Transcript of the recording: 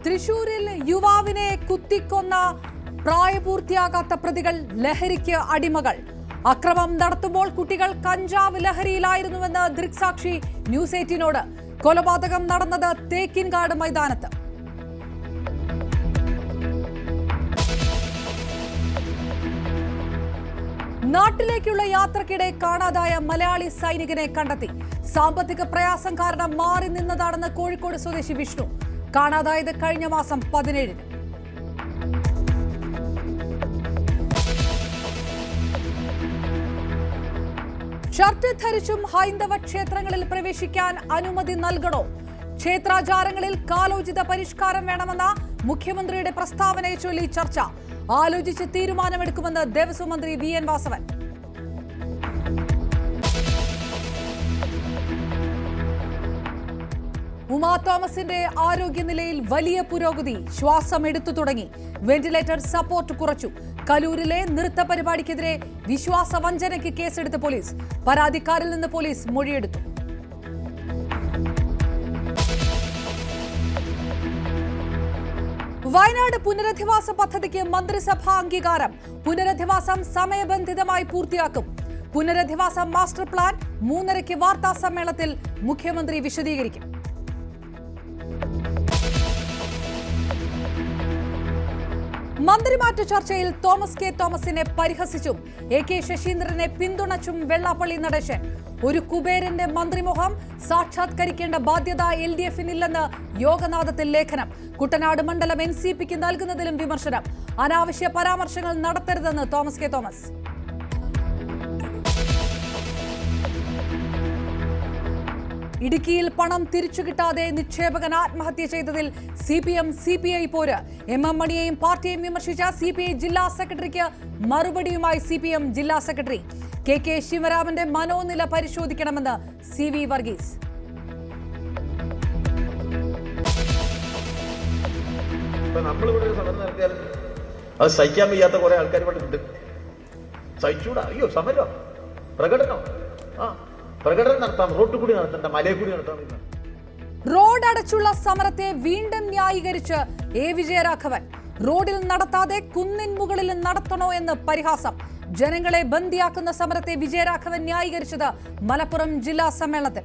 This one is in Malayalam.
തൃശൂരിൽ യുവാവിനെ കുത്തിക്കൊന്ന പ്രായപൂർത്തിയാകാത്ത പ്രതികൾ ലഹരിക്ക് അടിമകൾ. അക്രമം നടത്തുമ്പോൾ കുട്ടികൾ കഞ്ചാവ് ലഹരിയിലായിരുന്നുവെന്ന് ദൃക്സാക്ഷി ന്യൂസ് 18നോട്. കൊലപാതകം നടന്നത് തേക്കിൻകാട് മൈതാനത്ത്. നാട്ടിലേക്കുള്ള യാത്രക്കിടെ കാണാതായ മലയാളി സൈനികനെ കണ്ടെത്തി. സാമ്പത്തിക പ്രയാസം കാരണം മാറി നിന്നതാണെന്ന് കോഴിക്കോട് സ്വദേശി വിഷ്ണു. കാണാതായത് കഴിഞ്ഞ മാസം 17-ന്. ഷർട്ട് ധരിച്ചും ഹൈന്ദവ ക്ഷേത്രങ്ങളിൽ പ്രവേശിക്കാൻ അനുമതി നൽകണോ? ക്ഷേത്രാചാരങ്ങളിൽ കാലോചിത പരിഷ്കാരം വേണമെന്ന മുഖ്യമന്ത്രിയുടെ പ്രസ്താവനയെ ചൊല്ലി ചർച്ച. ആലോചിച്ച് തീരുമാനമെടുക്കുമെന്ന് ദേവസ്വം മന്ത്രി VN വാസവൻ. ഉമാ തോമസിന്റെ ആരോഗ്യനിലയിൽ വലിയ പുരോഗതി. ശ്വാസം എടുത്തു തുടങ്ങി. വെന്റിലേറ്റർ സപ്പോർട്ട് കുറച്ചു. കലൂരിലെ നൃത്ത പരിപാടിക്കെതിരെ വിശ്വാസവഞ്ചനയ്ക്ക് കേസെടുത്ത് പോലീസ്. പരാതിക്കാരിൽ നിന്ന് പോലീസ് മൊഴിയെടുത്തു. വയനാട് പുനരധിവാസ പദ്ധതിക്ക് മന്ത്രിസഭാ അംഗീകാരം. പുനരധിവാസം സമയബന്ധിതമായി പൂർത്തിയാക്കും. പുനരധിവാസ മാസ്റ്റർ പ്ലാൻ 3:30 വാർത്താ സമ്മേളനത്തിൽ മുഖ്യമന്ത്രി വിശദീകരിക്കും. മന്ത്രിമാറ്റ ചർച്ചയിൽ തോമസ് കെ തോമസിനെ പരിഹസിച്ചും AK ശശീന്ദ്രനെ പിന്തുണച്ചും വെള്ളാപ്പള്ളി നടേശൻ. ഒരു കുബേരന്റെ മന്ത്രിമുഖം സാക്ഷാത്കരിക്കേണ്ട ബാധ്യത LDF-നില്ലെന്ന് യോഗനാഥത്തിൽ ലേഖനം. കുട്ടനാട് മണ്ഡലം NCPക്ക് നൽകുന്നതിലും വിമർശനം. അനാവശ്യ പരാമർശങ്ങൾ നടത്തരുതെന്ന് തോമസ് കെ തോമസ്. ഇടുക്കിയിൽ പണം തിരിച്ചു കിട്ടാതെ നിക്ഷേപകൻ ആത്മഹത്യ ചെയ്തതിൽ CPM CPI പോര്. MM മണിയെയും പാർട്ടിയെയും വിമർശിച്ച CPI ജില്ലാ സെക്രട്ടറിക്ക് മറുപടിയുമായി CPM ജില്ലാ സെക്രട്ടറി. KK ശിവരാമന്റെ മനോനില പരിശോധിക്കണമെന്ന് CV Varghese. അത് സഹിക്കാൻ വയ്യാത്ത കുറെ ആൾക്കാർ ഇവിടെ ഉണ്ട്. സഹിച്ചൂടാ? അയ്യോ, സമരം, പ്രകടനം, പ്രകടനം നടത്താം, റോഡ് കൂടി നടത്തണ്ട, മലയിൽ കൂടി നടത്താം. റോഡ് അടച്ചുള്ള സമരത്തെ വീണ്ടും ന്യായീകരിച്ച് A വിജയരാഘവൻ. റോഡിൽ നടത്താതെ കുന്നിൻ മുകളിൽ നടത്തണോ എന്ന് പരിഹാസം. ജനങ്ങളെ ബന്ദിയാക്കുന്ന സമരത്തെ വിജയരാഘവൻ ന്യായീകരിച്ചത് മലപ്പുറം ജില്ലാ സമ്മേളനത്തിൽ.